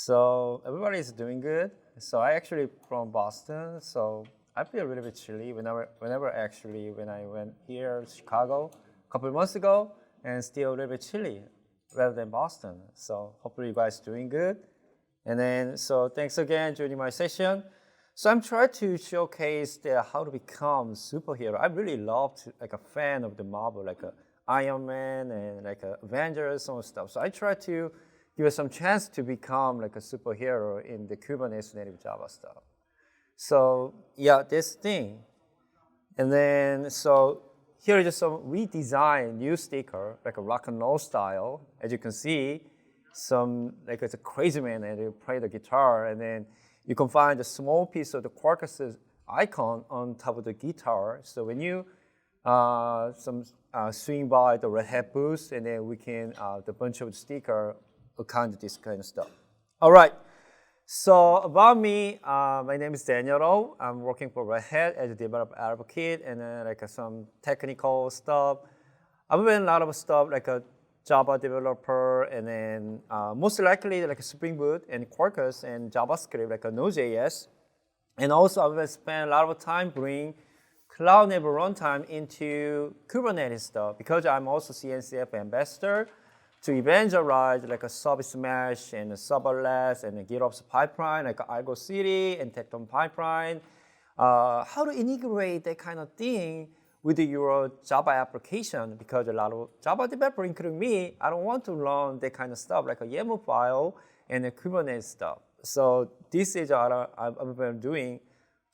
So everybody is doing good. So I actually from Boston, so I feel a little bit chilly whenever actually when I went here to Chicago a couple of months ago, and still a little bit chilly rather than Boston. So hopefully you guys doing good. And then so thanks again joining my session. So I'm trying to showcase how to become superhero. I really love to, like a fan of the Marvel, like a Iron Man and like a Avengers and stuff. So I try to give us some chance to become like a superhero in the Kubernetes native Java stuff. So yeah, this thing. And then so here is just some redesigned new sticker, like a rock and roll style. As you can see, some like it's a crazy man and they play the guitar, and then you can find a small piece of the Quarkus icon on top of the guitar. So when you swing by the Red Hat booth, and then we can the bunch of sticker account this kind of stuff. All right. So about me, my name is Daniel Oh. I'm working for Red Hat as a developer advocate, and then like some technical stuff. I've been a lot of stuff like a Java developer, and then most likely like a Spring Boot and Quarkus and JavaScript like a Node.js. And also I've spent a lot of time bringing cloud native runtime into Kubernetes stuff because I'm also CNCF ambassador to evangelize like a service mesh and a serverless and a GitOps pipeline like Argo City and Tecton pipeline. How to integrate that kind of thing with your Java application, because a lot of Java developers, including me, I don't want to run that kind of stuff like a YAML file and a Kubernetes stuff. So this is what I've been doing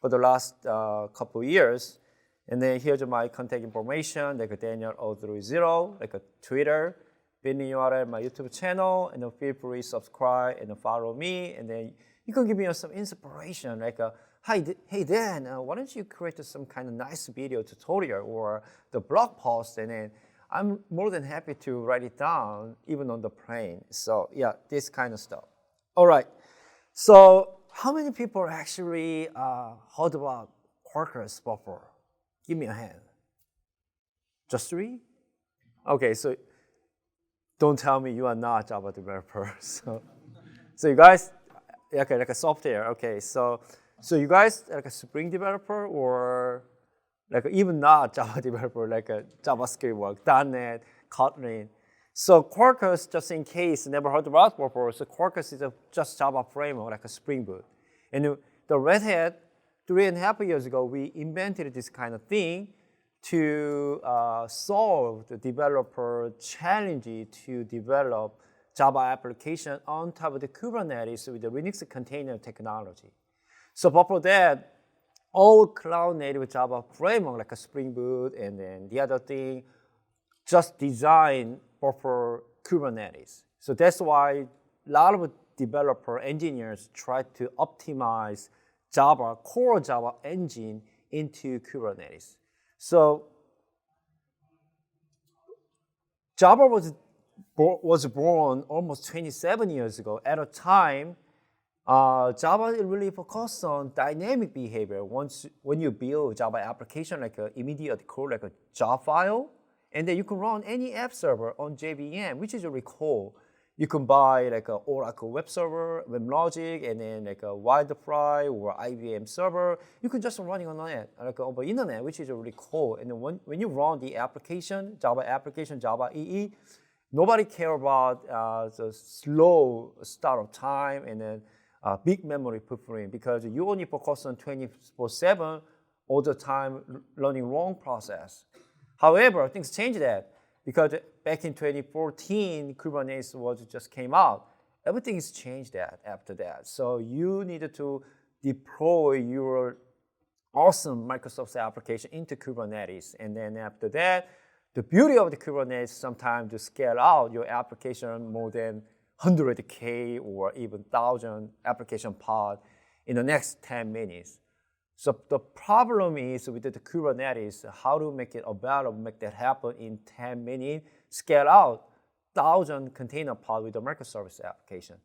for the last couple of years. And then here's my contact information, like a Daniel030, like a Twitter, pin URL, my YouTube channel, and then feel free to subscribe and follow me. And then you can give me some inspiration, like hey Dan, why don't you create some kind of nice video tutorial or the blog post, and then I'm more than happy to write it down even on the plane. So yeah, this kind of stuff. All right, so how many people actually heard about Quarkus before? Give me a hand. Just 3? Okay, so don't tell me you are not a Java developer. So you guys, okay, like a software, okay, so you guys like a Spring developer or like even not Java developer, like a JavaScript work, .NET, Kotlin. So Quarkus, just in case you never heard about before, so Quarkus is just Java framework, like a Spring Boot. And the Red Hat, 3.5 years ago, we invented this kind of thing to solve the developer challenge to develop Java application on top of the Kubernetes with the Linux container technology. So before that, all cloud native Java framework like a Spring Boot and then the other thing just designed for Kubernetes. So that's why a lot of developer engineers try to optimize Java, core Java engine into Kubernetes. So Java was born almost 27 years ago. At a time, Java really focused on dynamic behavior. When you build Java application like an immediate code, like a jar file, and then you can run any app server on JVM, which is really cool. You can buy like an Oracle web server, WebLogic, and then like a Wildfly or IBM server. You can just run it on it, like over internet, which is really cool. And then when you run the application, Java EE, nobody care about the slow startup time and then big memory footprint, because you only focus on 24/7 all the time running wrong process. However, things changed that, because back in 2014, Kubernetes just came out. Everything's changed that after that. So you needed to deploy your awesome Microsoft application into Kubernetes. And then after that, the beauty of the Kubernetes sometimes to scale out your application more than 100K or even 1,000 application pod in the next 10 minutes. So the problem is with the Kubernetes, how to make it available, make that happen in 10 minutes, scale out 1,000 container pod with the microservice application.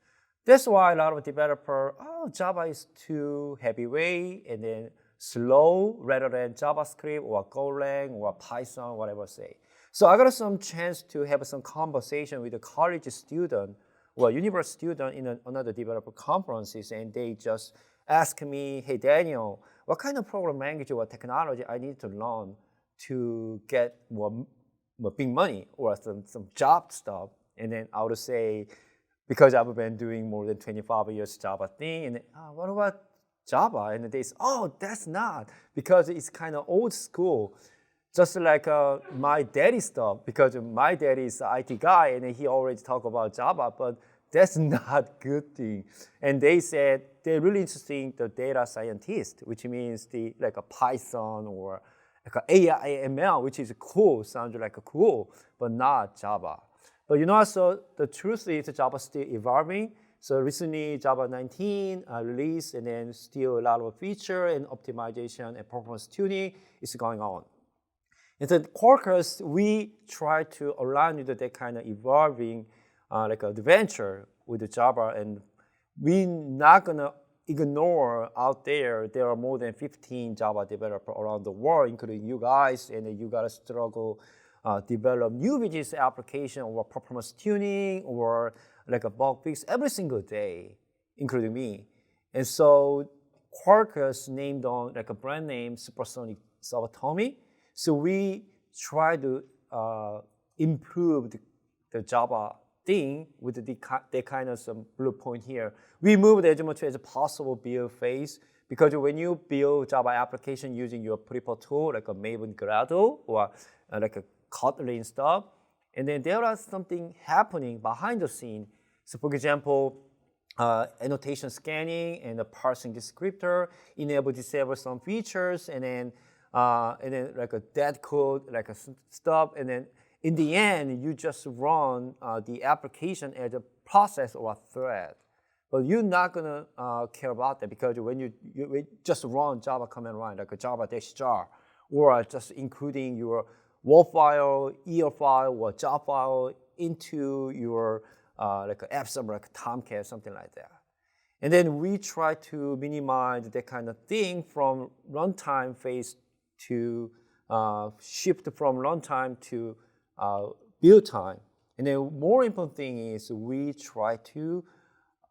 That's why a lot of developers, Java is too heavyweight and then slow rather than JavaScript or Golang or Python, whatever say. So I got some chance to have some conversation with a college student well, university student in another developer conferences, and they just ask me, hey, Daniel, what kind of program language or technology I need to learn to get more big money or some job stuff? And then I would say, because I've been doing more than 25 years Java thing, and what about Java? And they say, oh, that's not, because it's kind of old school. Just like my daddy stuff, because my daddy is an IT guy and he already talk about Java, but that's not good thing. And they said they're really interested in the data scientist, which means like a Python or like a AI ML, which is cool, sounds like a cool, but not Java. But so the truth is Java is still evolving. So recently Java 19 released, and then still a lot of feature and optimization and performance tuning is going on. And then Quarkus, we try to align with that kind of evolving like adventure with the Java, and we're not gonna ignore out there are more than 15 Java developers around the world, including you guys, and you gotta struggle develop new business application or performance tuning or like a bug fix every single day, including me. And so Quarkus named on like a brand name Supersonic Subatomic. So we try to improve the Java thing with the kind of some blue point here. We moved as much as possible build phase, because when you build Java application using your preferred tool, like a Maven Gradle or like a Kotlin stuff, and then there are something happening behind the scene. So for example, annotation scanning and the parsing descriptor enable disable some features, and then like a dead code, like a stuff, and then in the end, you just run the application as a process or a thread. But you're not gonna care about that, because when you just run Java command line, like a java-jar, or just including your WAV file, ER file, or jar file into your like an app server, like Tomcat, something like that. And then we try to minimize that kind of thing from runtime phase to shift from runtime to build time. And then more important thing is we try to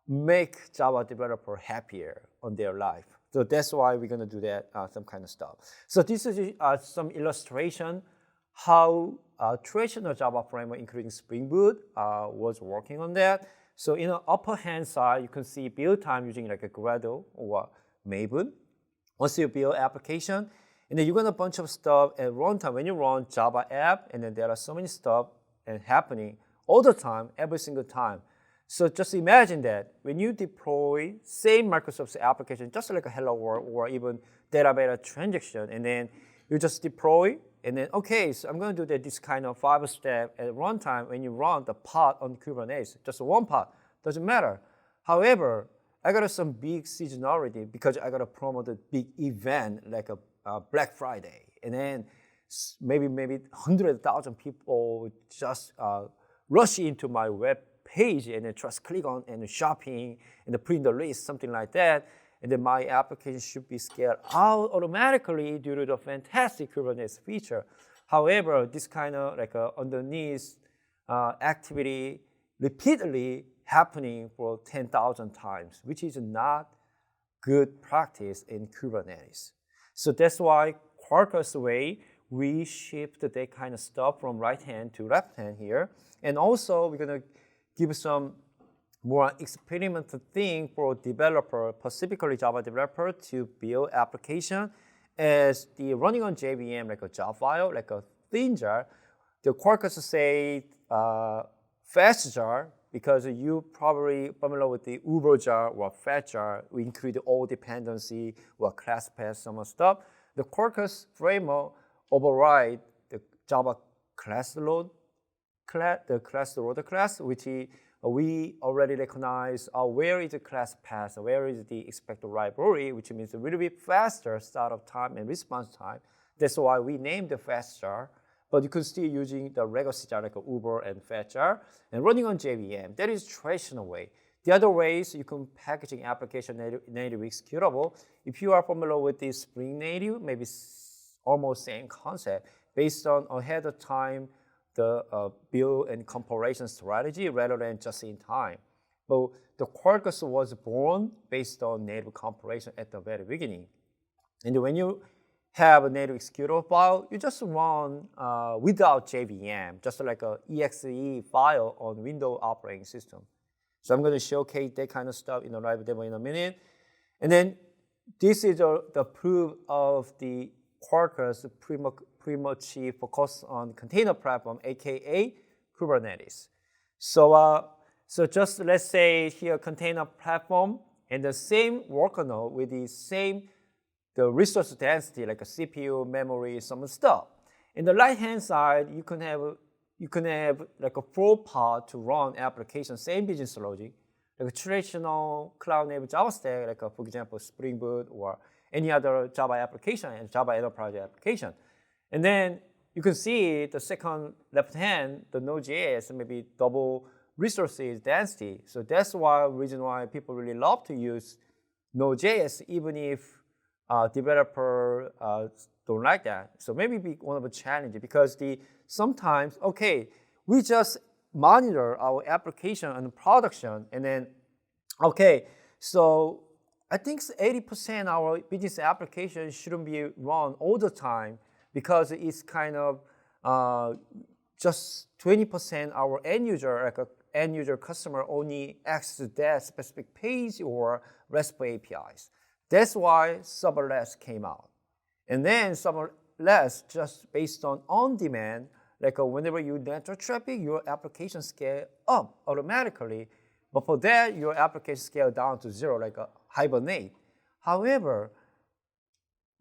make Java developer happier on their life. So that's why we're gonna do that, some kind of stuff. So this is some illustration how traditional Java framework, including Spring Boot, was working on that. So in the upper hand side, you can see build time using like a Gradle or Maven. Once you build application, and then you got a bunch of stuff at runtime. When you run Java app, and then there are so many stuff and happening all the time, every single time. So just imagine that when you deploy same Microsoft application, just like a Hello World or even database transaction, and then you just deploy, and then, okay, so I'm going to do this kind of 5-step at runtime when you run the pod on Kubernetes, just one pod, doesn't matter. However, I got some big seasonality because I got to promote a big event like a Black Friday, and then maybe 100,000 people just rush into my web page and then just click on and shopping and print the list, something like that. And then my application should be scaled out automatically due to the fantastic Kubernetes feature. However, this kind of like underneath activity repeatedly happening for 10,000 times, which is not good practice in Kubernetes. So that's why Quarkus way, we shift that kind of stuff from right hand to left hand here. And also we're gonna give some more experimental thing for developer, specifically Java developer, to build application as the running on JVM, like a jar file, like a thin jar. The Quarkus say fast jar, because you probably familiar with the Uber jar or fat jar. We include all dependency or class path, some stuff. The Quarkus framework override the Java class load, the class loader class, which we already recognize where is the class path, where is the expected library, which means a little bit faster startup time and response time. That's why we named the fast jar, but you can still using the legacy jar like Uber and fat jar and running on JVM. That is traditional way. The other ways you can packaging application native executable. If you are familiar with the Spring Native, maybe almost same concept based on ahead of time the build and compilation strategy rather than just in time. But the Quarkus was born based on native compilation at the very beginning. And when you have a native executable file, you just run without JVM, just like a exe file on Windows operating system. So I'm going to showcase that kind of stuff in a live demo in a minute. And then this is the proof of the Quarkus pretty much focus on container platform, aka Kubernetes. So just let's say here container platform and the same worker node with the same the resource density like a CPU, memory, some stuff. In the right hand side, you can have like a full pod to run application, same business logic, like a traditional cloud-native Java stack, like for example Spring Boot or any other Java application and Java enterprise application. And then you can see the second left hand, the Node.js, maybe double resources density. So that's why reason why people really love to use Node.js, even if developer don't like that. So maybe be one of the challenges because sometimes, okay, we just monitor our application and production and then, okay, so I think 80% our business application shouldn't be run all the time because it's kind of just 20% our end user, like end user customer only access that specific page or RESTful APIs. That's why serverless came out. And then serverless just based on demand, like whenever you network traffic, your application scale up automatically. But for that, your application scale down to 0, like a hibernate. However,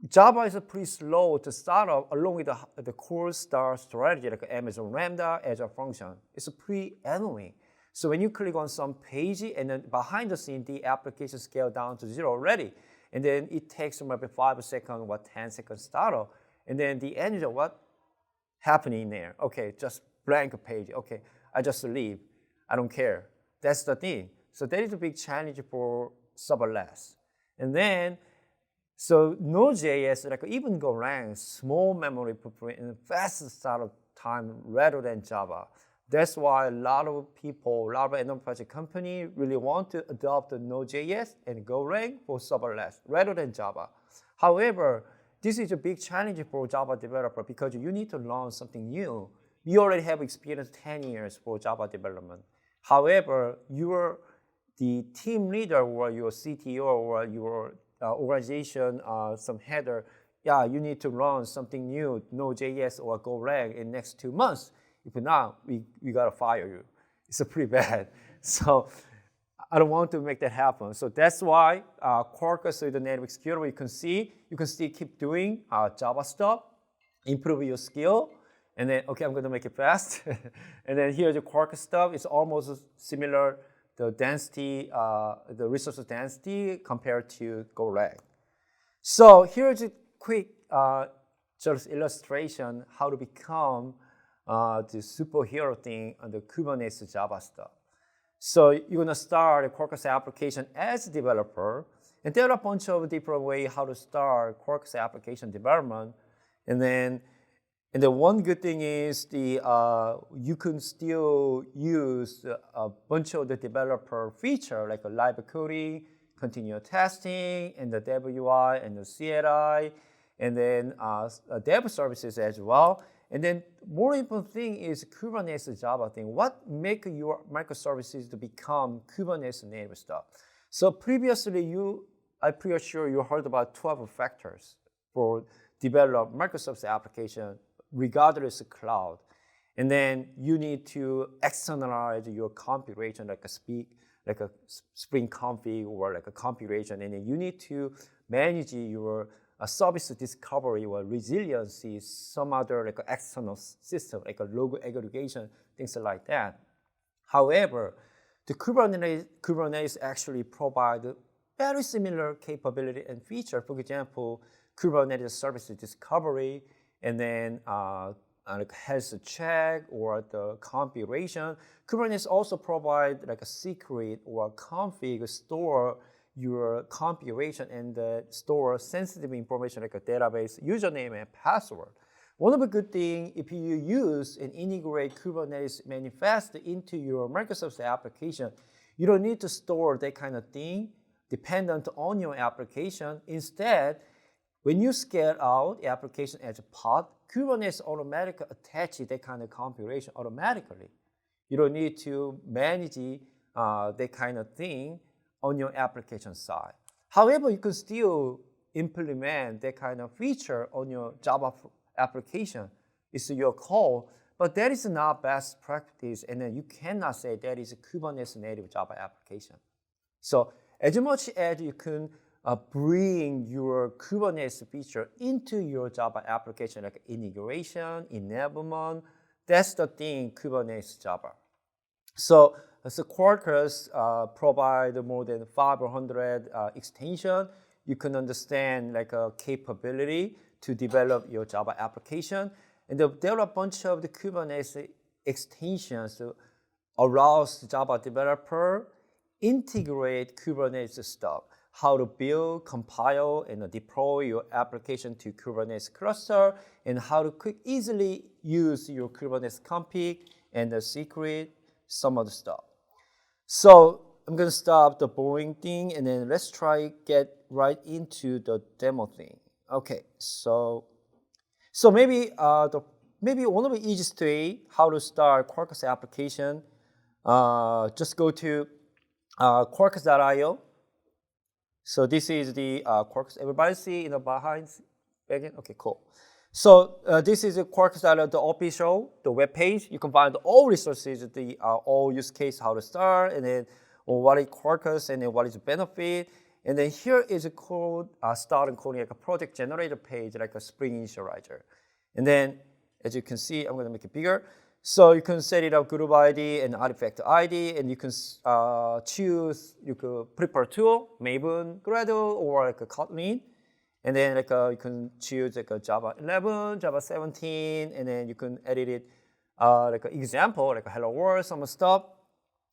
Java is pretty slow to start up along with the core star strategy, like Amazon Lambda, Azure Function. It's pretty annoying. So when you click on some page and then behind the scene, the application scale down to 0 already. And then it takes maybe 5 seconds or 10 seconds startup. And then the end user, what happening there? Okay, just blank page. Okay, I just leave. I don't care. That's the thing. So that is a big challenge for serverless. And then, so Node.js, like even Golang, small memory footprint and fast startup time rather than Java. That's why a lot of people, a lot of enterprise companies really want to adopt the Node.js and Golang for serverless rather than Java. However, this is a big challenge for Java developer because you need to learn something new. You already have experience 10 years for Java development. However, you're the team leader or your CTO or your organization, some header, yeah, you need to learn something new, Node.js or Golang in next 2 months. If not, we gotta fire you. It's pretty bad. So I don't want to make that happen. So that's why Quarkus with the native executable, you can still keep doing Java stuff, improve your skill, and then, okay, I'm gonna make it fast. And then here's the Quarkus stuff. It's almost similar, the density, the resource density compared to Golang. So here's a quick just illustration how to become the superhero thing on the Kubernetes Java stuff. So you're going to start a Quarkus application as a developer, and there are a bunch of different ways how to start Quarkus application development. And then one good thing is you can still use a bunch of the developer feature like a live coding, continuous testing, and the dev UI and the CLI, and then dev services as well. And then more important thing is Kubernetes Java thing. What make your microservices to become Kubernetes native stuff? So previously I'm pretty sure you heard about 12 factors for develop microservice application regardless of cloud. And then you need to externalize your configuration like a Spring config or like a configuration. And then you need to manage your service discovery or resiliency, some other like external system, like a log aggregation, things like that. However, the Kubernetes actually provide very similar capability and feature. For example, Kubernetes service discovery, and then like health check or the configuration. Kubernetes also provide like a secret or config store your configuration and store sensitive information like a database, username, and password. One of the good things, if you use and integrate Kubernetes manifest into your Microsoft application, You don't need to store that kind of thing dependent on your application. Instead, when you scale out the application as a pod, Kubernetes automatically attaches that kind of configuration automatically. You don't need to manage that kind of thing on your application side. However, you can still implement that kind of feature on your Java application. It's your call, but that is not best practice, and then you cannot say that is a Kubernetes native Java application. So as much as you can bring your Kubernetes feature into your Java application, like integration, enablement, that's the thing Kubernetes Java. So Quarkus provide more than 500 extension. You can understand like a capability to develop your Java application. And there are a bunch of the Kubernetes extensions that allows the Java developer integrate Kubernetes stuff, how to build, compile, and deploy your application to Kubernetes cluster, and how to easily use your Kubernetes config and the secret, some other stuff. So I'm going to stop the boring thing, and then let's try get right into the demo thing. Okay, so maybe maybe one of the easiest way how to start Quarkus application, just go to quarkus.io. So this is the Quarkus. Everybody see in the behind again? Okay, cool. So this is a Quarkus.io, the official, the web page. You can find all resources, the all use case, how to start, and then what is Quarkus, and then what is the benefit. And then here is a code, start encoding like a project generator page, like a Spring initializer. And then, as you can see, I'm going to make it bigger. So you can set it up group ID and artifact ID, and you can choose, you could prepare tool, Maven, Gradle, or like a Kotlin. And then like you can choose like a Java 11, Java 17, and then you can edit it like an example, like a hello world, some stuff.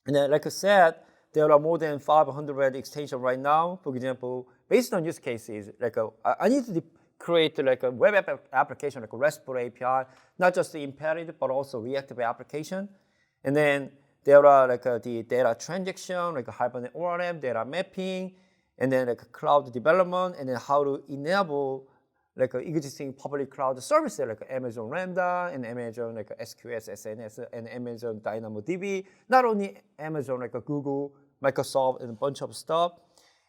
And then like I said, there are more than 500 extensions right now. For example, based on use cases, like I need to create like a web application, like a RESTful API, not just the imperative, but also reactive application. And then there are like the data transaction, like a Hibernate ORM, data mapping, and then like cloud development, and then how to enable like existing public cloud services like Amazon Lambda and Amazon like SQS, SNS, and Amazon DynamoDB. Not only Amazon, like Google, Microsoft, and a bunch of stuff.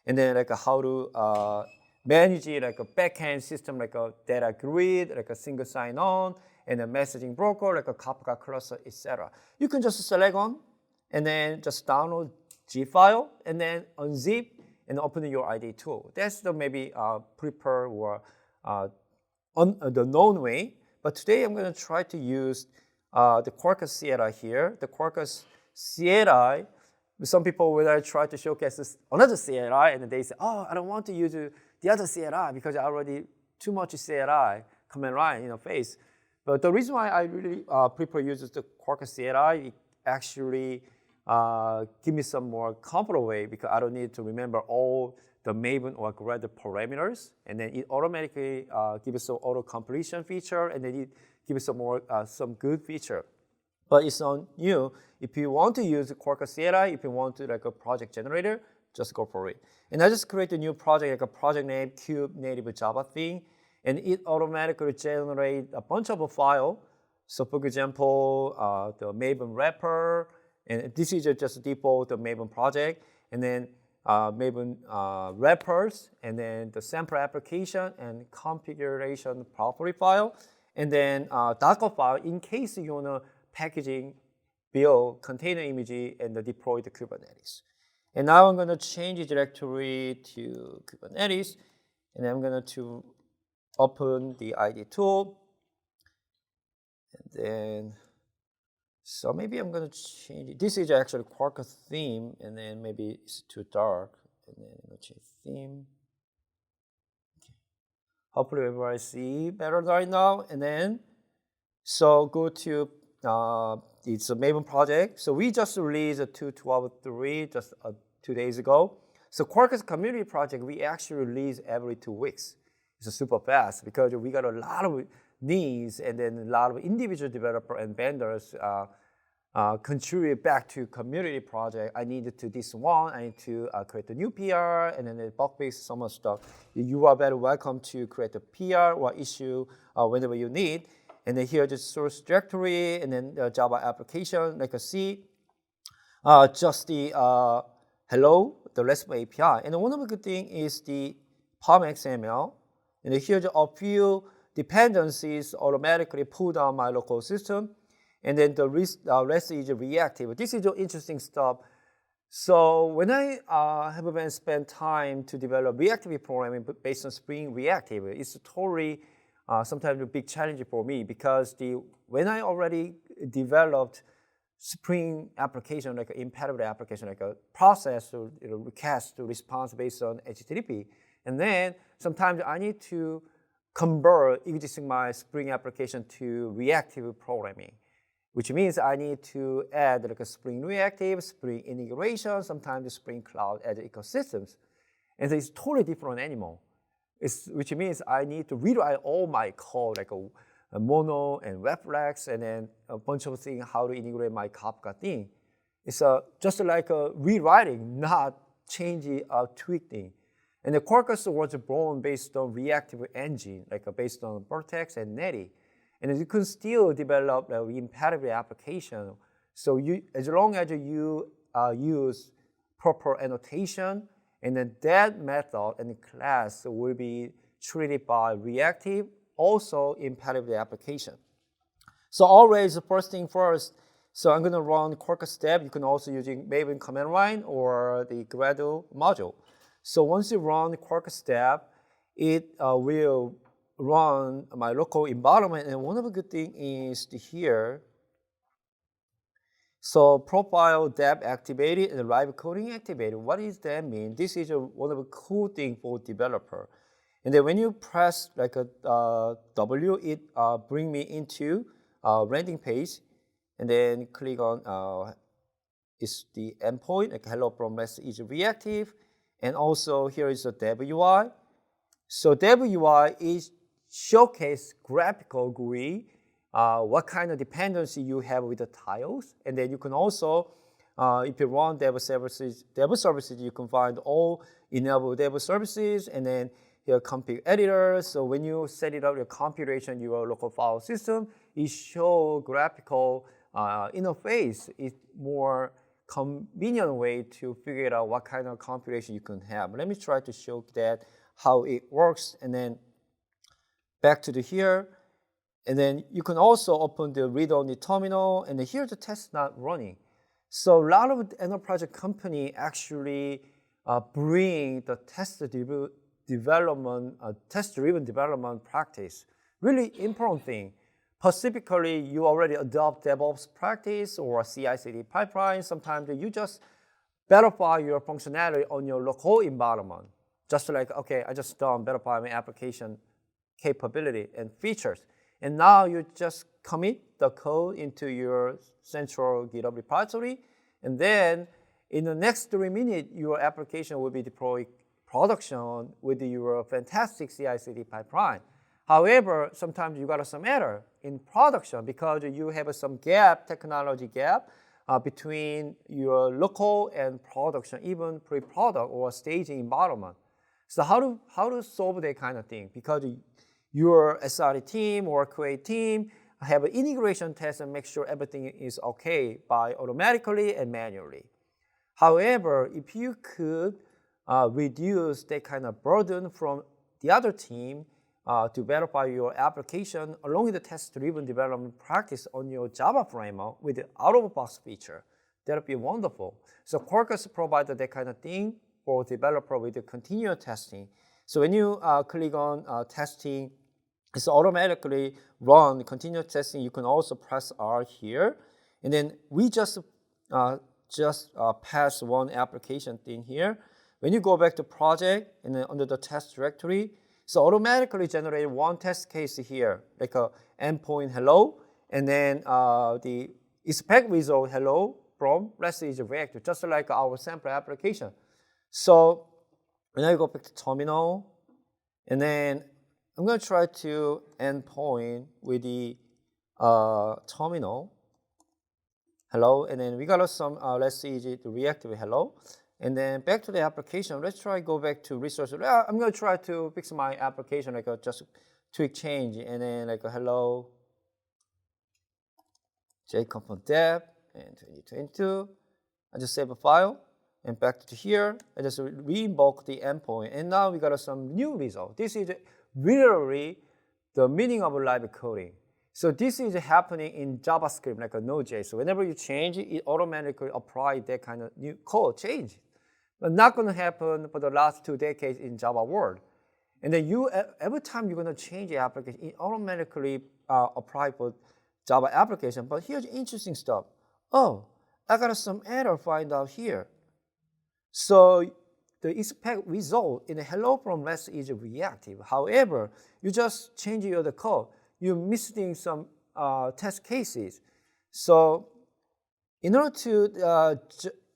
And then like how to manage like a backend system, like a data grid, like a single sign-on, and a messaging broker, like a Kafka cluster, etc. You can just select on, and then just download G file, and then unzip, and open your ID tool. That's the maybe prepare or the known way. But today I'm going to try to use the Quarkus CLI here. The Quarkus CLI, some people will try to showcase another CLI, and they say, oh, I don't want to use the other CLI because I already too much CLI, command line, face. But the reason why I really prefer use the Quarkus CLI, it actually give me some more comfortable way because I don't need to remember all the Maven or Gradle parameters, and then it automatically gives some auto completion feature, and then it gives some more some good feature. But it's on you. If you want to use the Quarkus CLI, if you want to like a project generator, just go for it. And I just create a new project, like a project name Kube native Java thing, and it automatically generates a bunch of a file. So for example, the Maven wrapper. And this is just default the Maven project, and then Maven wrappers, and then the sample application and configuration property file, and then Docker file in case you want to packaging, build container image, and deploy the Kubernetes. And now I'm going to change the directory to Kubernetes, and I'm going to open the ID tool, and then. So maybe I'm going to change it. This is actually Quarkus theme, and then maybe it's too dark. And then I'm going to change theme. Okay. Hopefully everybody see better right now. And then, so go to, it's a Maven project. So we just released a 2.12.3 just 2 days ago. So Quarkus community project, we actually release every 2 weeks. It's super fast because we got a lot of needs, and then a lot of individual developer and vendors contribute back to community project. I need to do this one. I need to create a new PR, and then the bug fix some of stuff. You are very welcome to create a PR or issue whenever you need. And then here the source directory, and then the Java application, like a C. Just the hello, the RESTful API. And one of the good things is the POM XML. And here's a few dependencies automatically pulled on my local system. And then the rest is reactive. This is interesting stuff. So when I have been spent time to develop reactive programming based on Spring Reactive, it's totally sometimes a big challenge for me, because when I already developed Spring application, like an imperative application, like a process to request to response based on HTTP, and then sometimes I need to convert existing my Spring application to reactive programming, which means I need to add like a Spring Reactive, Spring integration, sometimes Spring Cloud as ecosystems. And it's totally different animal, which means I need to rewrite all my code, like a mono and reflex, and then a bunch of things, how to integrate my Kafka thing. It's just like a rewriting, not changing or tweaking. And the Quarkus was born based on reactive engine, like based on Vertex and Netty. And you can still develop the imperative application. So as long as you use proper annotation, and then that method and class will be treated by reactive, also imperative application. So always the first thing first. So I'm going to run Quarkus step. You can also using Maven command line or the Gradle module. So once you run Quarkus step, it will run my local environment. And one of the good things is here. So profile deb activated and live coding activated. What does that mean? This is one of the cool things for developer. And then when you press like a W, it bring me into landing page, and then click on is the endpoint, like hello from REST is reactive, and also here is the dev UI. So dev UI is showcase graphical GUI, what kind of dependency you have with the tiles, and then you can also, if you run dev services, you can find all enabled dev services, and then your config editor. So when you set it up, your configuration, your local file system, it show graphical interface. It's more convenient way to figure out what kind of configuration you can have. Let me try to show that how it works, and then back to here. And then you can also open the read-only terminal, and then here the test not running. So a lot of enterprise company actually bring the test-driven development practice. Really important thing. Specifically, you already adopt DevOps practice or CI/CD pipeline. Sometimes you just verify your functionality on your local environment. Just like, okay, I just done verify my application capability and features. And now you just commit the code into your central GitHub repository. And then in the next 3 minutes, your application will be deployed production with your fantastic CI/CD pipeline. However, sometimes you got some error in production because you have some technology gap between your local and production, even pre-product or staging environment. So how to solve that kind of thing? Because your SRE team or QA team have an integration test and make sure everything is okay by automatically and manually. However, if you could reduce that kind of burden from the other team to verify your application along with the test-driven development practice on your Java framework with the out-of-the-box feature, that would be wonderful. So Quarkus provides that kind of thing for developer with the continuous testing. So when you click on testing, it's automatically run continuous testing. You can also press R here. And then we just pass one application thing here. When you go back to project and then under the test directory, so automatically generate one test case here, like a endpoint hello, and then the expect result hello from REST is reactive, just like our sample application. So when I go back to terminal, and then I'm going to try to endpoint with the terminal. hello, and then we got some, let's see, the reactive hello. And then back to the application, let's try go back to resource. I'm gonna try to fix my application, like just tweak change, and then like a hello, Jconf dev, and 2022. I just save a file, and back to here, I just re-invoke the endpoint, and now we got some new result. This is literally the meaning of live coding. So this is happening in JavaScript, like a Node.js. So whenever you change it, it automatically applies that kind of new code change. But not going to happen for the last 2 decades in Java world. And then every time you're going to change the application, it automatically apply for Java application. But here's interesting stuff. Oh, I got some error find out here. So the expect result in the hello from REST is reactive. However, you just change your the code. You're missing some test cases. So in order to,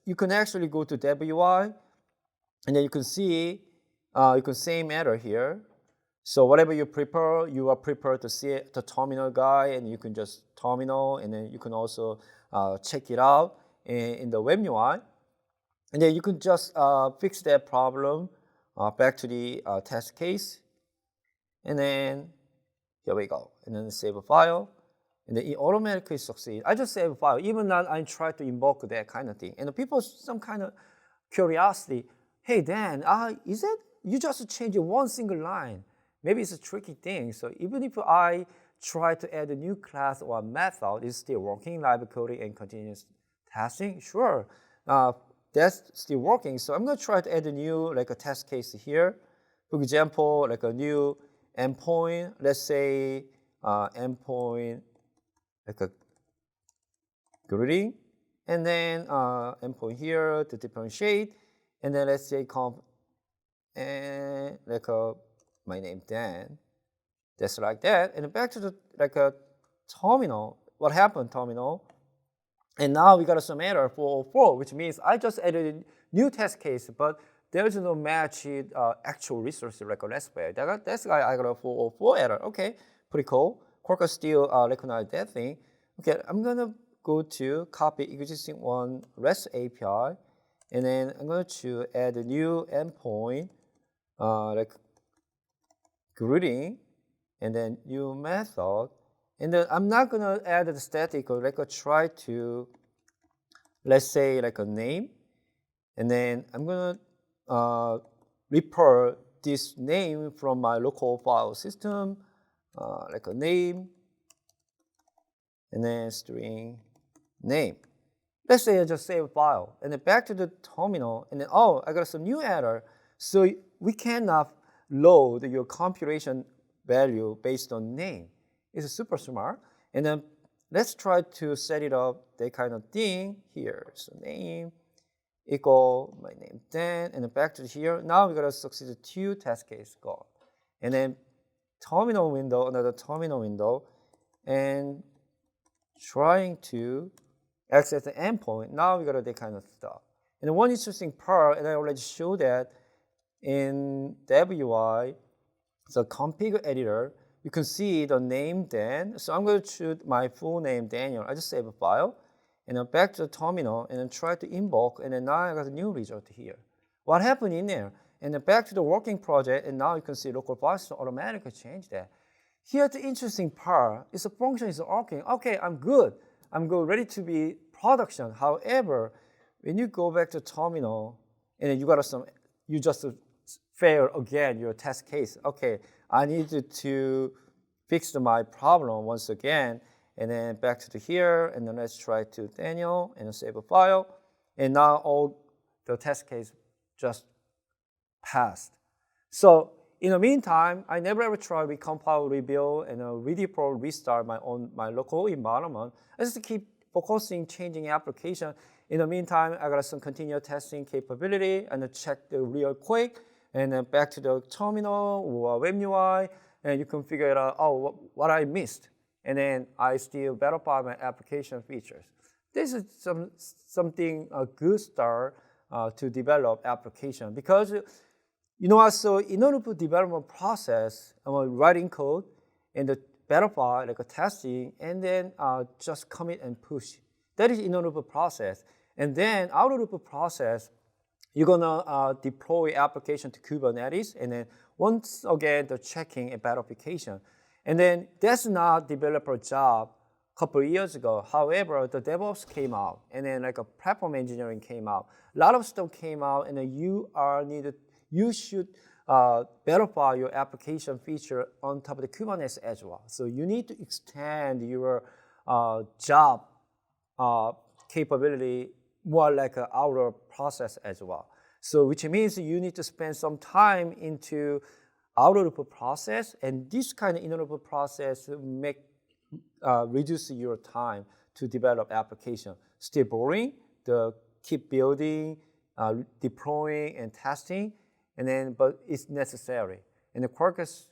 you can actually go to WI, and then you can see, you can same error here. So whatever you prepare, you are prepared to see the terminal guy, and you can just terminal, and then you can also check it out in the web UI. And then you can just fix that problem back to the test case. And then here we go. And then save a file. And then it automatically succeeds. I just save a file, even though I try to invoke that kind of thing. And the people, some kind of curiosity, hey, Dan, is it? You just change one single line. Maybe it's a tricky thing. So even if I try to add a new class or a method, it's still working, live coding and continuous testing? Sure. That's still working. So I'm going to try to add a new, like a test case here. For example, like a new endpoint, let's say endpoint, like a greeting, and then endpoint here to differentiate, and then let's say comp, and like my name Dan, just like that, and back to the like a terminal. What happened, terminal? And now we got some error 404, which means I just added a new test case, but there's no match actual resource like a Raspberry. That's why I got a 404 error. Okay, pretty cool. Quarkus still recognize that thing. Okay, I'm gonna go to copy existing one REST API, and then I'm going to add a new endpoint, like greeting, and then new method. And then I'm not gonna add the static, or like try to, let's say like a name, and then I'm gonna refer this name from my local file system, like a name, and then string name. Let's say I just save a file, and then back to the terminal, and then oh, I got some new error. So we cannot load your compilation value based on name. It's super smart. And then let's try to set it up that kind of thing here. So name equal my name Dan, and then back to here. Now we got to succeed 2 test case go. And then terminal window, another terminal window, and trying to access the endpoint. Now we got to that kind of stuff. And one interesting part, and I already showed that in WI, the config editor, you can see the name Dan. So I'm going to choose my full name Daniel. I just save a file, and then back to the terminal, and then try to invoke, and then now I got a new result here. What happened in there? And then back to the working project, and now you can see local file system automatically change that. Here's the interesting part, is the function is working. Okay, I'm good, ready to be production. However, when you go back to terminal, and then you got some, you just fail again your test case. Okay, I needed to fix my problem once again, and then back to here, and then let's try to Daniel, and then save a file, and now all the test case just passed. So in the meantime, I never ever try recompile, rebuild, and redeploy, restart my local environment. I just keep focusing, changing application. In the meantime, I got some continuous testing capability, and check the real quick, and then back to the terminal or web UI, and you can figure it out, oh, what I missed. And then I still verify my application features. This is something a good start to develop application, because you know what, so in order to development process, I'm writing code and the verify, like a testing, and then just commit and push. That is inner loop process. And then outer loop process, you're gonna deploy application to Kubernetes, and then once again, the checking about application. And then that's not developer job a couple of years ago. However, the DevOps came out, and then like a platform engineering came out. A lot of stuff came out, and then you should verify your application feature on top of the Kubernetes as well. So you need to extend your job capability more like an outer process as well. So which means you need to spend some time into outer loop process, and this kind of inner loop process reduce your time to develop application. Still boring, keep building, deploying, and testing, and then but it's necessary. And the Quarkus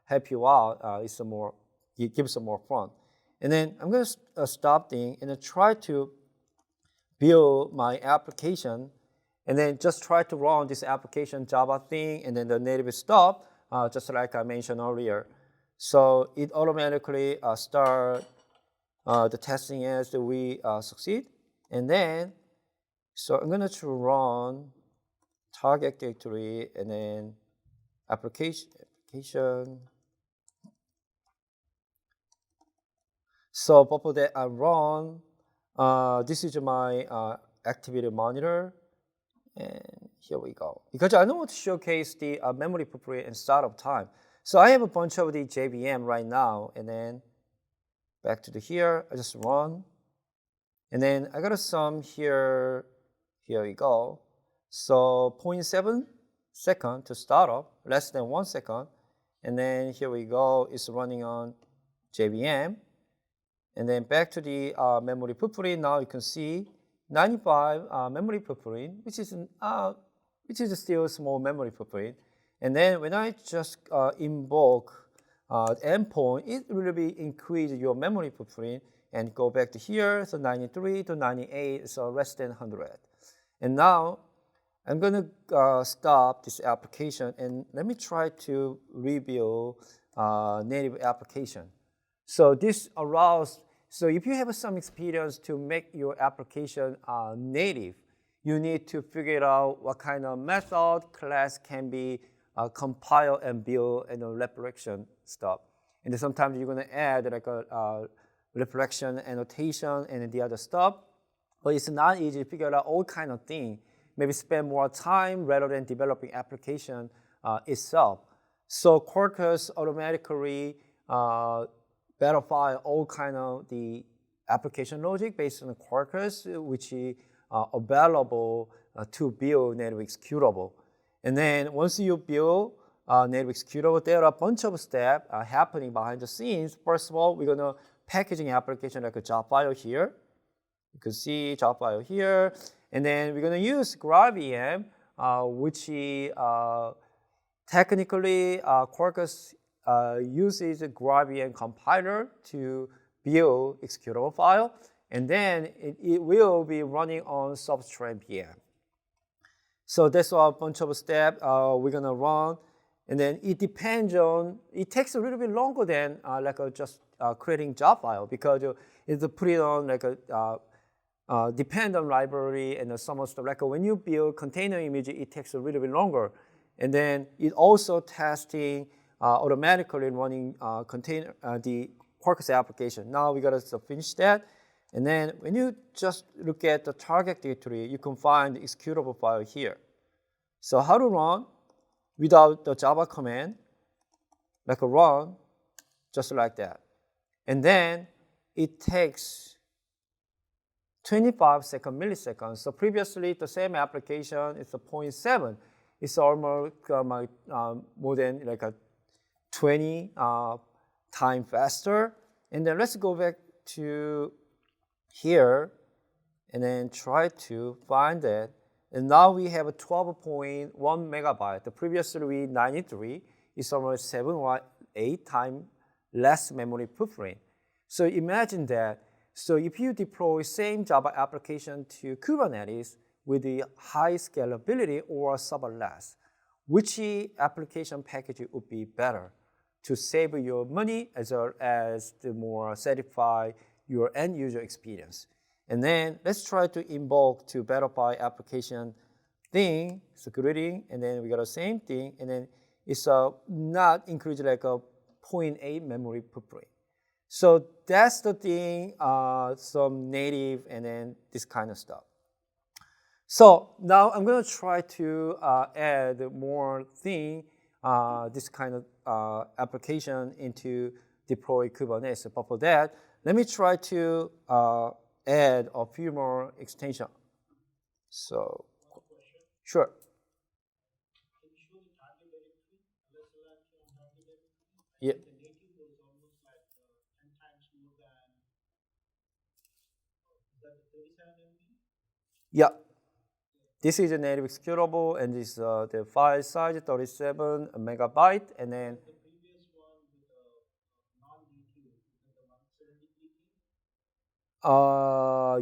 help you out. It gives some more fun. And then I'm going to stop thing and then try to build my application, and then just try to run this application Java thing, and then the native stop, just like I mentioned earlier. So it automatically start the testing as we succeed. And then, so I'm going to run target directory and then application. So before that I run, this is my activity monitor, and here we go. Because I want to showcase the memory footprint and startup time. So I have a bunch of the JVM right now, and then back to here, I just run. And then I got some here we go. So 0.7 second to start up, less than 1 second. And then here we go, it's running on JVM. And then back to the memory footprint. Now you can see 95 memory footprint, which is still a small memory footprint. And then when I just invoke endpoint, it will be increase your memory footprint and go back to here. So 93 to 98, so less than 100. And now I'm going to stop this application, and let me try to rebuild native application. So this allows, so if you have some experience to make your application native, you need to figure out what kind of method, class can be compiled and build, and reflection stuff. And then sometimes you're going to add like a reflection annotation and the other stuff. But it's not easy to figure out all kind of things. Maybe spend more time rather than developing application itself. So Quarkus automatically verify all kind of the application logic based on Quarkus, which is available to build native executable. And then once you build native executable, there are a bunch of steps happening behind the scenes. First of all, we're going to packaging application like a job file here. You can see job file here. And then we're going to use GraalVM, which technically Quarkus uses a GraalVM compiler to build executable file. And then it will be running on Substrate VM. So that's a bunch of steps we're going to run. And then it depends on, it takes a little bit longer than just creating job file, because it's put it on like a dependent library and some of stuff. Like when you build container image, it takes a little bit longer. And then it also testing automatically running the Quarkus application. Now we got to finish that. And then when you just look at the target directory, you can find the executable file here. So how to run without the Java command, like a run, just like that. And then it takes 25 milliseconds. So previously, the same application is a 0.7. It's almost more than like a 20 time faster. And then let's go back to here and then try to find it. And now we have a 12.1 megabyte. The previously 93 is almost 7 or 8 times less memory footprint. So imagine that. So if you deploy same Java application to Kubernetes with the high scalability or serverless, which application package would be better to save your money as well as the more satisfy your end user experience? And then let's try to invoke to verify application thing, so greeting, and then we got the same thing, and then it's not include like a 0.8 memory footprint. So that's the thing, some native and then this kind of stuff. So now I'm gonna try to add more thing, this kind of application into deploy Kubernetes. But for that, let me try to add a few more extension. So, sure. Yeah. Yeah. This is a native executable, and this the file size 37 megabyte, and then.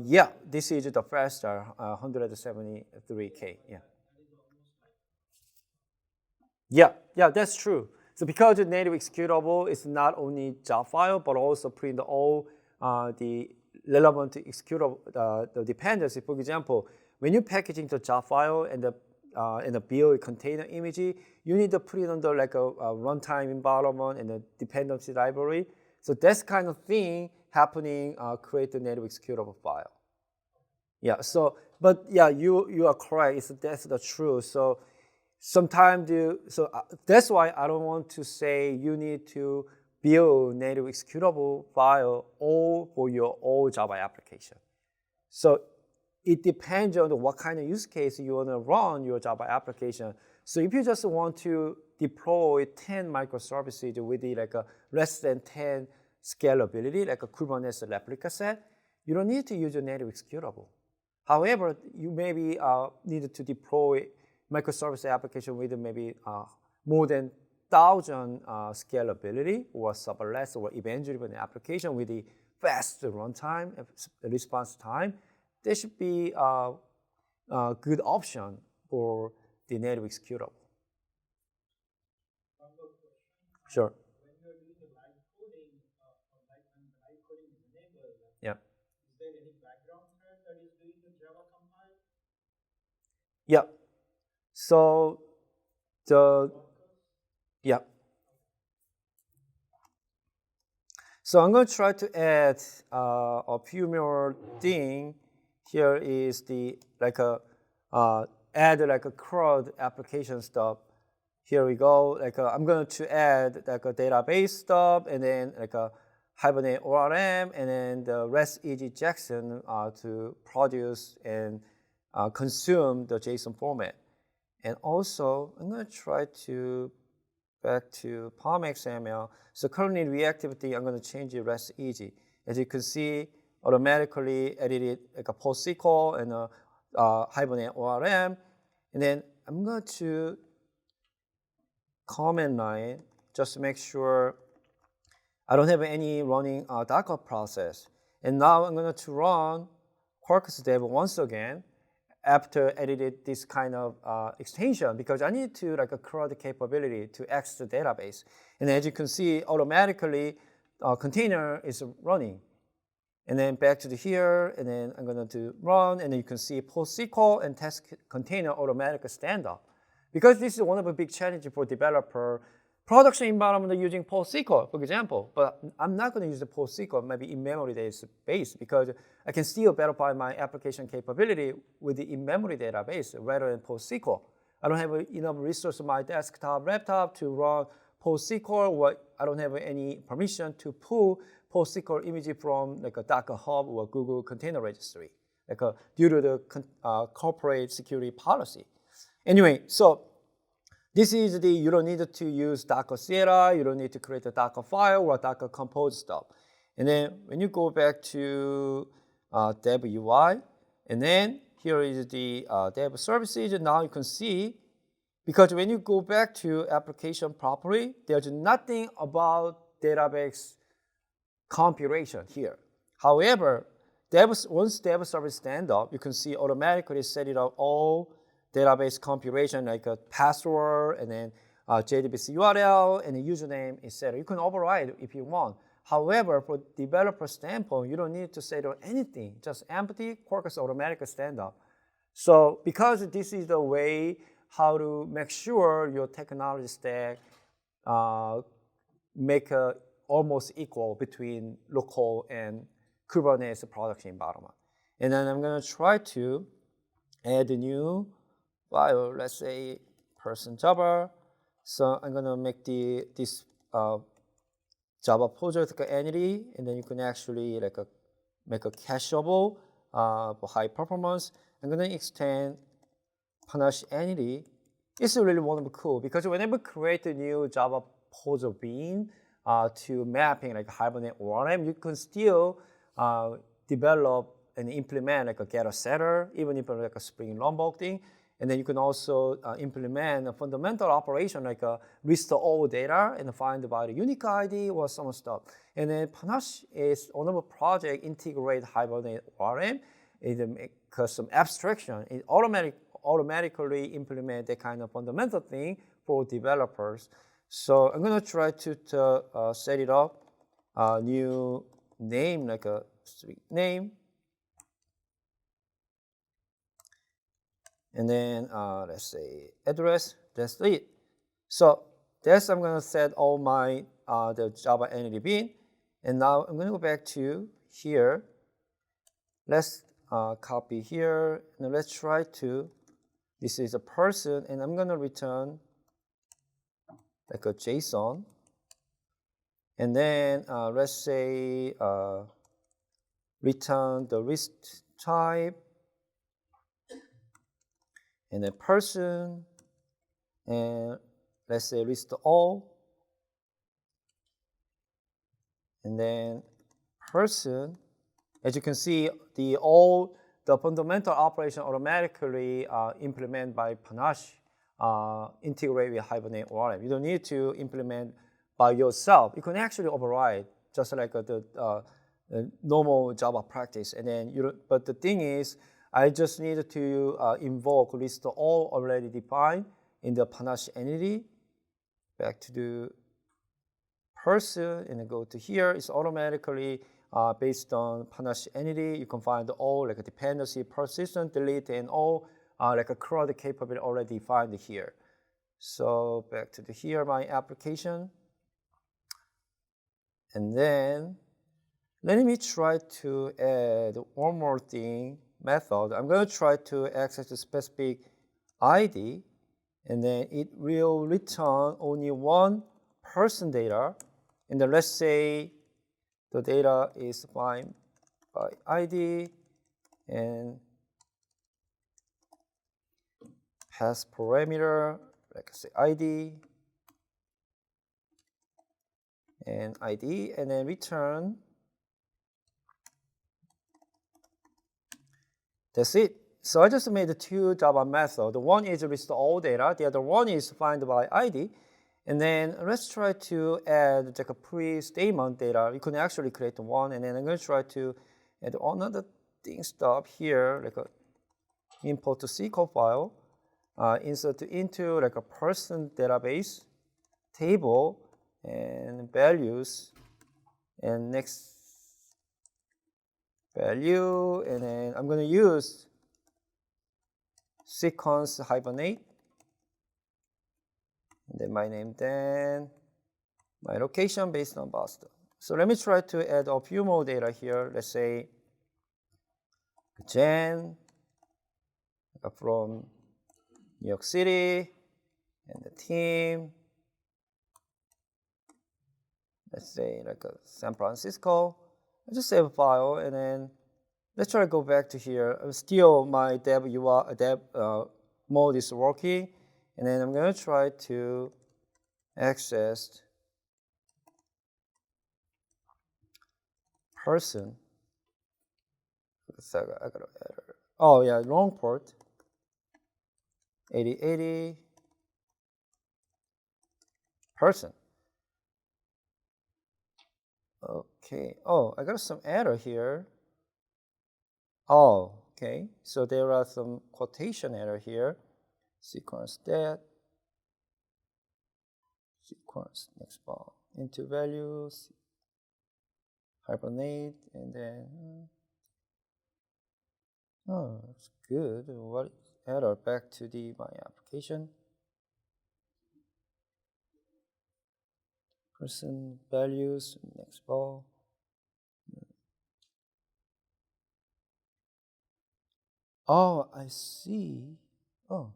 Yeah, this is the faster 173K. Yeah, that's true. So because the native executable is not only job file, but also print all the relevant executable the dependency. For example, when you're packaging the job file and the build container image, you need to put it under like a runtime environment and a dependency library. So that's kind of thing happening, create the native executable file. Yeah, so, but yeah, you are correct, that's the truth. So sometimes, that's why I don't want to say you need to build native executable file all for your old Java application. So it depends on what kind of use case you want to run your Java application. So if you just want to deploy 10 microservices with like a less than 10 scalability, like a Kubernetes replica set, you don't need to use a native executable. However, you maybe need to deploy microservice application with maybe more than 1,000 scalability or serverless or event-driven application with the fast runtime, response time. There should be a good option for the native executable. Sure. Yeah. Yeah. So yeah. So I'm going to try to add a few more thing. Here is the add like a CRUD application stuff. Here we go. I'm going to add like a database stuff, and then like a Hibernate ORM, and then the REST Jackson to produce and consume the JSON format. And also, I'm going to try to back to POM XML. So currently reactivity, I'm going to change it REST easy. As you can see, automatically edited like a PostSQL and a Hibernate ORM. And then I'm going to comment line just to make sure I don't have any running Docker process. And now I'm going to run Quarkus dev once again after edited this kind of extension, because I need to like a CRUD capability to access the database. And as you can see, automatically container is running. And then back to here, and then I'm going to run, and then you can see PostSQL and test container automatic stand up. Because this is one of the big challenges for developer. Production environment using PostSQL, for example, but I'm not going to use the PostSQL maybe in-memory database, because I can still verify my application capability with the in-memory database rather than PostSQL. I don't have enough resource on my desktop laptop to run PostSQL, or I don't have any permission to pull PostSQL image from like a Docker Hub or Google Container Registry, due to the corporate security policy. Anyway, so this is you don't need to use Docker Sierra, you don't need to create a Docker file or Docker Compose stuff. And then when you go back to dev UI, and then here is the dev services, now you can see, because when you go back to application property, there's nothing about database configuration here. However, once dev service stand up, you can see automatically set it up all database configuration, like a password, and then JDBC URL, and a username, etc. You can override if you want. However, for developer standpoint, you don't need to set up anything, just empty, Quarkus automatically stand up. So because this is the way how to make sure your technology stack make almost equal between local and Kubernetes production environment. And then I'm going to try to add a new file, let's say person Java. So I'm going to make this Java project entity, and then you can actually make a cacheable for high performance. I'm going to extend Panache entity. It's really wonderful cool because whenever you create a new Java project bean to mapping like Hibernate ORM, you can still develop and implement like a getter setter, even if like a Spring Lombok thing. And then you can also implement a fundamental operation like list all data and find by the unique ID or some stuff. And then Panache is one of a project integrate Hibernate ORM. It make some abstraction. It automatically implement that kind of fundamental thing for developers. So I'm going to try to set it up, new name like a street name. And then let's say address, that's it. So that's I'm going to set all my the Java entity bean. And now I'm going to go back to here. Let's copy here. And let's try to, this is a person, and I'm going to return like a JSON. And then let's say return the list type. And then person, and let's say list all, and then person. As you can see, all the fundamental operation automatically implemented by Panache integrate with Hibernate ORM. You don't need to implement by yourself. You can actually override just like the normal Java practice. And then but the thing is, I just need to invoke list all already defined in the Panache entity. Back to the person and then go to here. It's automatically based on Panache entity. You can find all like a dependency, persistent, delete, and all like a CRUD capability already defined here. So back to here, my application. And then let me try to add one more thing. Method. I'm going to try to access a specific ID, and then it will return only one person data. And then let's say the data is defined by ID and pass parameter, like say ID and ID, and then return. That's it. So I just made two Java methods. The one is list all data. The other one is find by ID. And then let's try to add like a pre-statement data. You can actually create one. And then I'm going to try to add another thing stuff here, like a import to SQL file, insert into like a person database table and values, and next value, and then I'm going to use sequence Hibernate, and then my name, then my location based on Boston. So let me try to add a few more data here. Let's say Jen from New York City, and the team, let's say like a San Francisco. I just save a file, and then let's try to go back to here. Still, my dev mode is working, and then I'm going to try to access person. I got an error. Oh yeah, wrong port. 8080 person. Okay. Oh, I got some error here. Oh, okay. So there are some quotation error here. Sequence that. Sequence next bar into values. hibernate, and then, oh, it's good. What error? Back to my application. Person values, next ball. Oh, I see. Oh.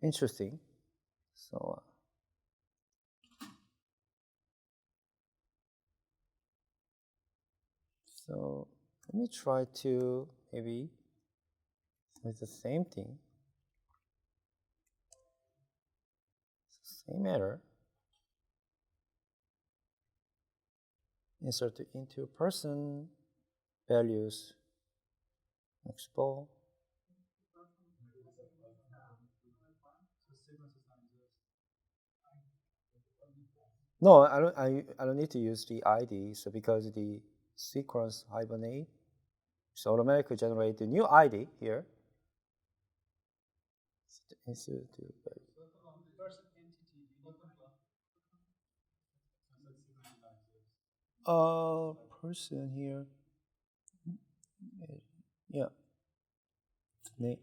Interesting. So let me try to maybe with the same thing. Same error. Insert into person values next ball. No, I don't need to use the ID. So because the sequence hibernate, so automatically generate the new ID here. Person here. Yeah. Name.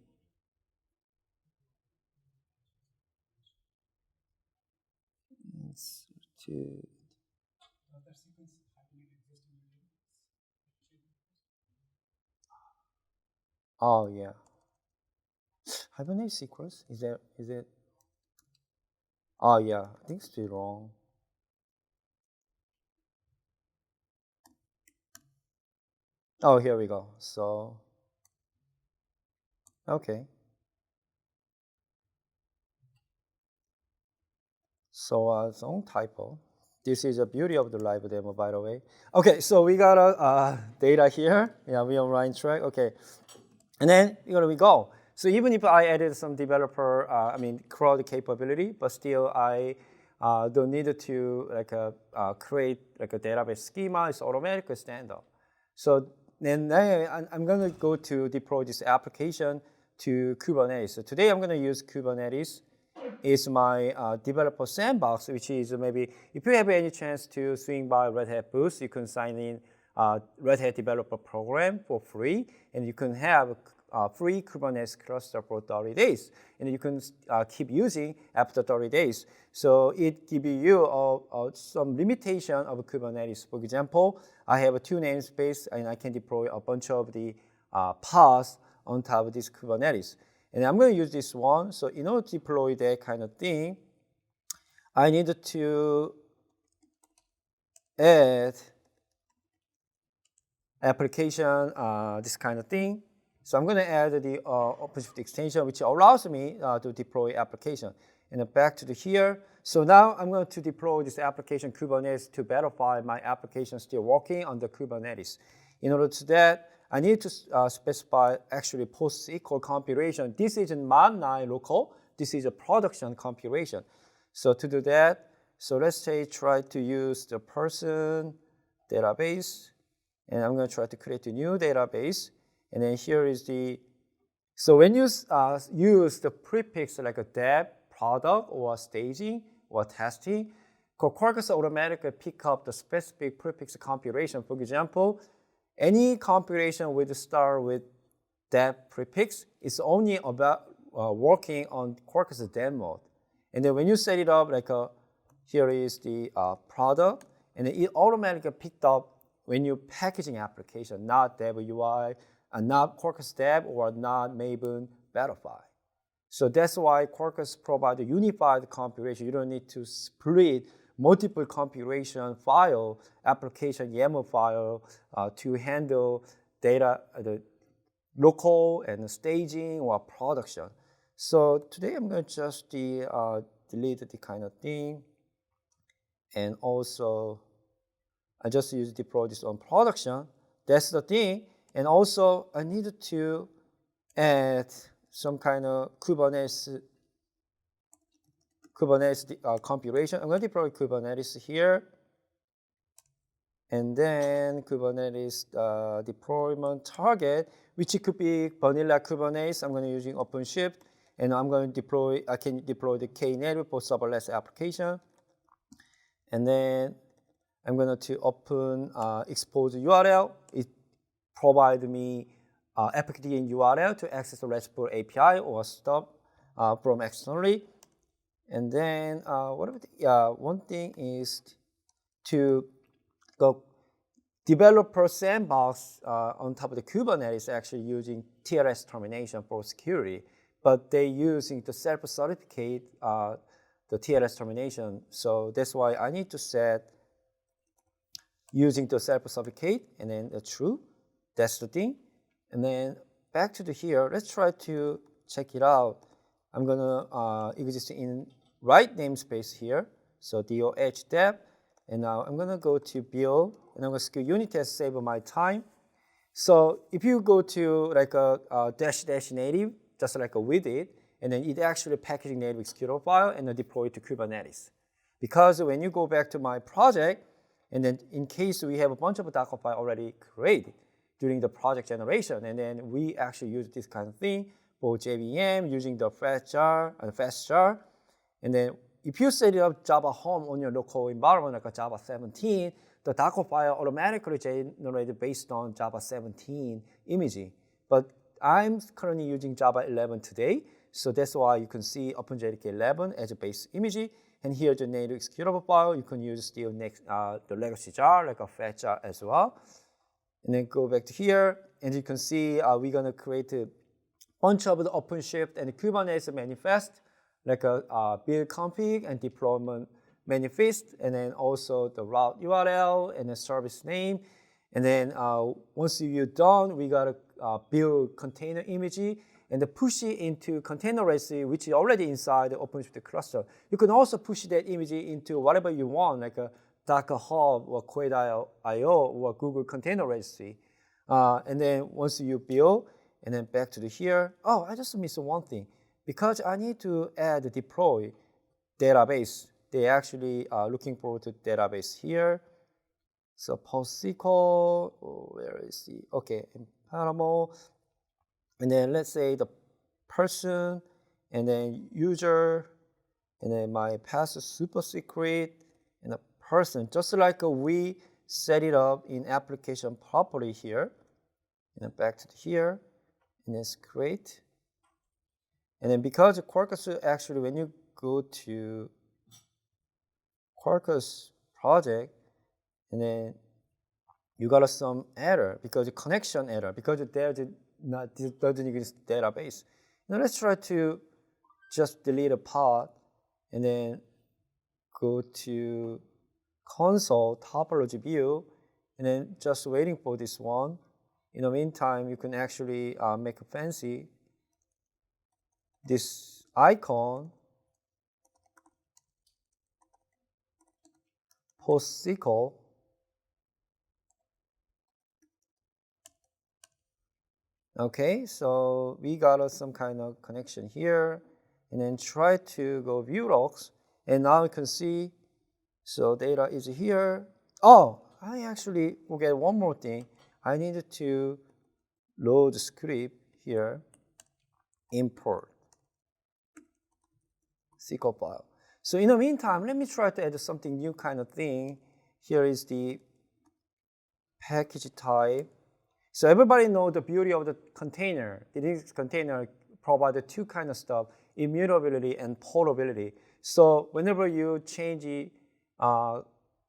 Oh yeah. Hibernate sequence is it? Oh yeah, I think it's still wrong. Oh, here we go. So okay. So it's own typo. This is the beauty of the live demo, by the way. Okay, so we got data here. Yeah, we are on right track. Okay, and then here we go. So even if I added some developer, CRUD capability, but still I don't need to create like a database schema. It's automatically standard. So then I'm going to go to deploy this application to Kubernetes. So today I'm going to use Kubernetes. Is my developer sandbox, which is maybe if you have any chance to swing by Red Hat booth, you can sign in Red Hat developer program for free, and you can have a free Kubernetes cluster for 30 days, and you can keep using after 30 days. So it gives you some limitation of Kubernetes. For example, I have 2 namespace, and I can deploy a bunch of the pods on top of this Kubernetes. And I'm going to use this one. So in order to deploy that kind of thing, I need to add application, this kind of thing. So I'm going to add the OpenShift extension, which allows me to deploy application. And then back to here. So now I'm going to deploy this application Kubernetes to verify my application still working on the Kubernetes. In order to that, I need to specify actually PostSQL configuration. This is in Mod 9 local. This is a production configuration. So to do that, so let's say try to use the person database. And I'm going to try to create a new database. And then here is so when you use the prefix like a dev, product, or staging, or testing, Quarkus automatically pick up the specific prefix configuration. For example, any configuration will start with that prefix. It's only about working on Quarkus dev mode. And then when you set it up, here is the product, and then it automatically picked up when you packaging application, not dev UI, not Quarkus dev, or not Maven Verify. So that's why Quarkus provides a unified configuration. You don't need to split multiple configuration file, application YAML file to handle data, the local and staging or production. So today I'm going to just delete the kind of thing. And also, I just use deploy this on production. That's the thing. And also, I need to add some kind of Kubernetes configuration. I'm going to deploy Kubernetes here. And then Kubernetes deployment target, which could be vanilla Kubernetes. I'm going to using OpenShift. And I'm going to I can deploy the Knative for serverless application. And then I'm going to open expose URL. It provides me application URL to access the RESTful API or stuff from externally. And then one thing is to go developer sandbox on top of the Kubernetes actually using TLS termination for security, but they using the self-certificate the TLS termination. So that's why I need to set using the self-certificate and then the true. That's the thing. And then back to the here, let's try to check it out. I'm gonna exist in right namespace here. So DOH dev. And now I'm gonna go to build and I'm gonna skill unit test, save my time. So if you go to like a -- native, just like with it, and then it actually packaging native executable file and then deploy it to Kubernetes. Because when you go back to my project, and then in case we have a bunch of Docker file already created during the project generation, and then we actually use this kind of thing for JVM using the fastjar, and then if you set it up Java home on your local environment like a Java 17, the Docker file automatically generated based on Java 17 image. But I'm currently using Java 11 today, so that's why you can see OpenJDK 11 as a base image. And here's the native executable file. You can use still next the legacy jar, like a fat jar as well. And then go back to here, and you can see we're gonna create a bunch of the OpenShift and Kubernetes manifest, like a build config and deployment manifest, and then also the route URL and the service name. And then once you're done, we gotta build container image and push it into container registry, which is already inside the OpenShift cluster. You can also push that image into whatever you want, like a Docker Hub or Quake.io or Google Container Registry. And then once you build, and then back to the here, oh, I just missed one thing. Because I need to add the deploy database, they actually are looking for the database here. So PostSQL, where is the, okay, Paramo. And then let's say the person, and then user, and then my password super secret, and the person, just like we set it up in application properly here. And then back to here, and then create. And then because Quarkus actually, when you go to Quarkus project, and then you got some error because the connection error, because there doesn't exist database. Now let's try to just delete a part and then go to console topology view and then just waiting for this one. In the meantime, you can actually make a fancy this icon PostSQL. Okay, so we got some kind of connection here, and then try to go view logs, and now you can see, so data is here. Oh, I actually forget one more thing. I needed to load the script here, import SQL file. So in the meantime, let me try to add something new kind of thing. Here is the package type. So everybody knows the beauty of the container. This container provides two kind of stuff, immutability and portability. So whenever you change the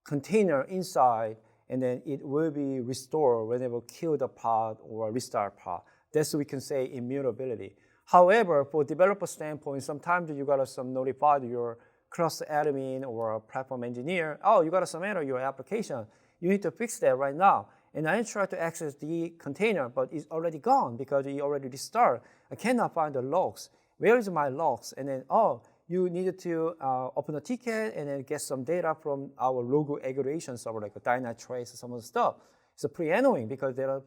container inside, and then it will be restored whenever you kill the pod or restart pod. That's what we can say immutability. However, for developer standpoint, sometimes you got some notified your cluster admin or platform engineer, oh, you got some error in your application. You need to fix that right now. And I try to access the container, but it's already gone because it already restarted. I cannot find the logs. Where is my logs? And then, oh, you needed to open a ticket and then get some data from our logo aggregation server, like a Dynatrace or some of the stuff. It's pretty annoying because there are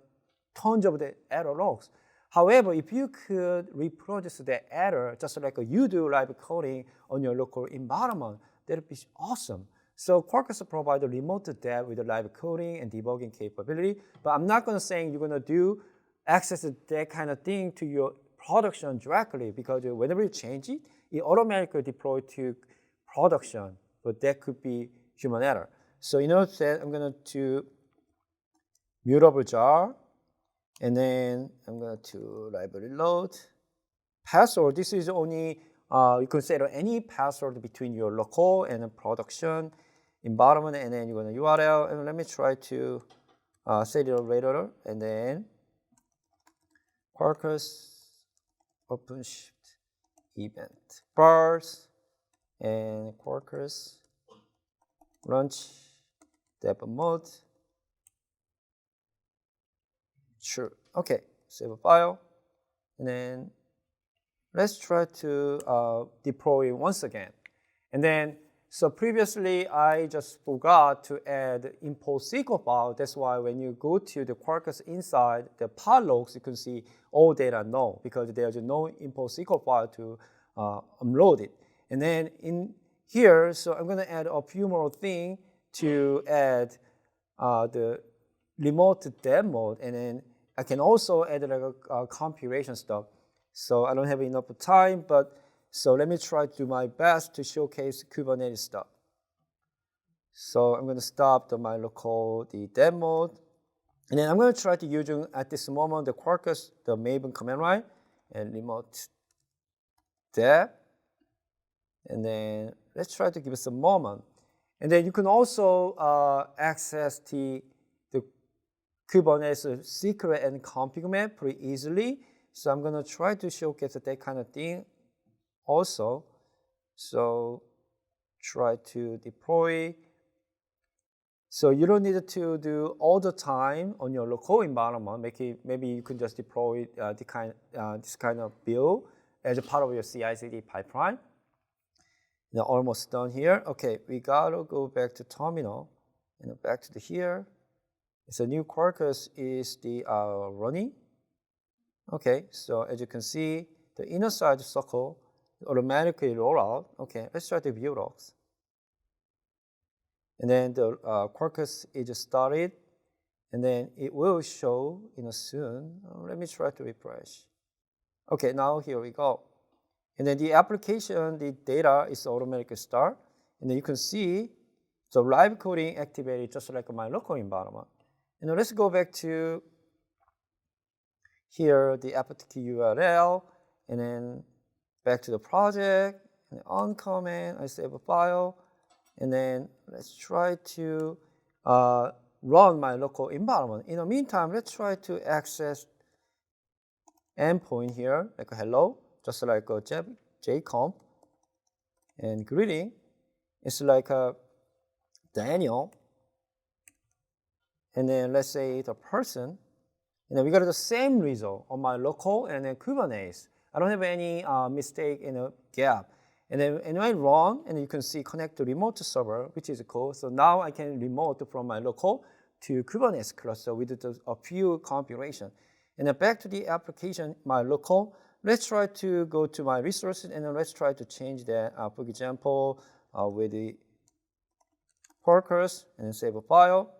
tons of the error logs. However, if you could reproduce the error just like you do live coding on your local environment, that would be awesome. So Quarkus provides a remote dev with the live coding and debugging capability, but I'm not going to say you're going to do access that kind of thing to your production directly because whenever you change it, it automatically deploys to production. But that could be human error. So in order to that, I'm going to mutable jar, and then I'm going to library load. Password, this is only, you can set any password between your local and production environment, and then you're going to URL, and let me try to set it up later, and then Quarkus OpenShift event bars, and Quarkus launch dev mode. Sure. Okay, save a file, and then let's try to deploy once again. And then, so previously I just forgot to add import SQL file. That's why when you go to the Quarkus inside the pod logs, you can see all data no, because there's no import SQL file to upload it. And then in here, so I'm going to add a few more things to add the remote dev mode, and then I can also add like a compilation stuff. So I don't have enough time, but so let me try to do my best to showcase Kubernetes stuff. So I'm going to stop my local dev mode, and then I'm going to try to use at this moment the Quarkus, the Maven command line, and remote dev, and then let's try to give it some moment. And then you can also access the Kubernetes secret and config map pretty easily. So I'm going to try to showcase that kind of thing also. So try to deploy. So you don't need to do all the time on your local environment. Maybe you can just deploy this kind of build as a part of your CI/CD pipeline. Now almost done here. Okay, we gotta go back to terminal and back to here. So new Quarkus is the running. Okay, so as you can see, the inner side circle automatically roll out. Okay, let's try to view logs. And then the Quarkus is started, and then it will show soon. Let me try to refresh. Okay, now here we go. And then the application, the data is automatically start. And then you can see the live coding activated just like my local environment. And now let's go back to here, the apt-key URL, and then back to the project, and on command, I save a file, and then let's try to run my local environment. In the meantime, let's try to access endpoint here, like a hello, just like a Jconf, and greeting. It's like a Daniel, and then let's say the person, and then we got the same result on my local and then Kubernetes. I don't have any mistake in a gap. And then when I run, and you can see connect to remote server, which is cool. So now I can remote from my local to Kubernetes cluster with a few configuration. And then back to the application, my local. Let's try to go to my resources, and then let's try to change that. For example, with the Quarkus, and then save a file.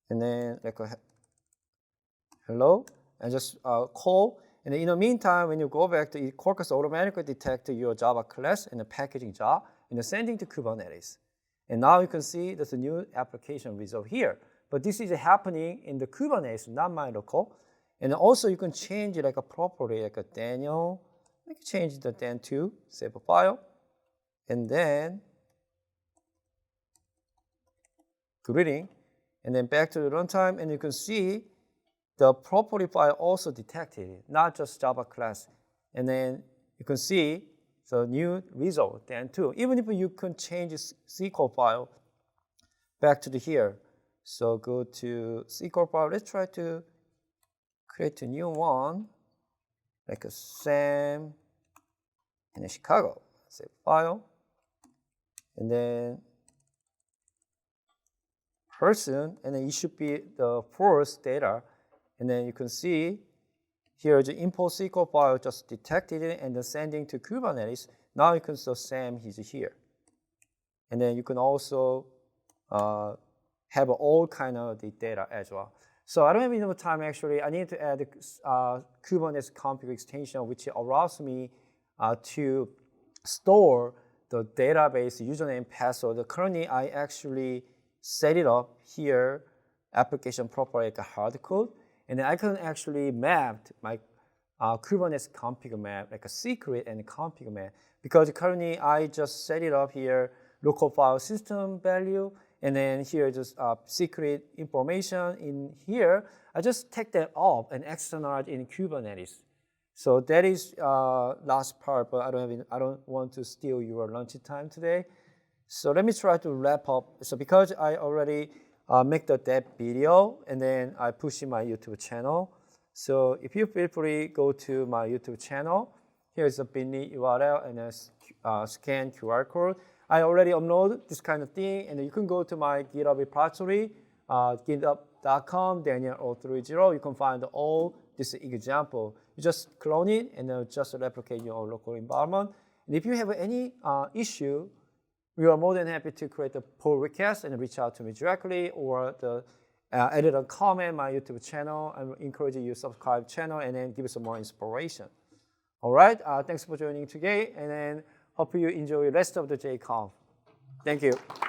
And then like a hello, and just call. And then in the meantime, when you go back to Quarkus automatically detect your Java class and the packaging job, and then sending to Kubernetes. And now you can see there's a new application result here. But this is happening in the Kubernetes, not my local. And also you can change it like a property, like a Daniel. I can change the Dan to save a file. And then greeting. And then back to the runtime, and you can see the property file also detected it, not just Java class. And then you can see the new result, Dan2. Even if you can change this SQL file back to here. So go to SQL file. Let's try to create a new one, like a Sam in Chicago. Save file. And then person, and then it should be the first data. And then you can see here the import SQL file just detected it and then sending to Kubernetes. Now you can see Sam, he's here. And then you can also have all kind of the data as well. So I don't have enough time actually. I need to add the Kubernetes config extension, which allows me to store the database username, password. Currently, I actually set it up here, application property like a hard code, and then I can actually map my Kubernetes config map, like a secret and config map, because currently I just set it up here, local file system value, and then here just secret information in here. I just take that off and externalize in Kubernetes. So that is last part, but I don't want to steal your lunch time today. So let me try to wrap up. So because I already make that video and then I push in my YouTube channel. So if you feel free, go to my YouTube channel. Here's a bit.ly URL and a scan QR code. I already upload this kind of thing, and you can go to my GitHub repository, github.com, Daniel030. You can find all this example. You just clone it and just replicate your local environment. And if you have any issue, we are more than happy to create a pull request and reach out to me directly, or edit a comment my YouTube channel. I encourage you to subscribe channel and then give us some more inspiration. All right, thanks for joining today, and then hope you enjoy the rest of the Jconf. Thank you.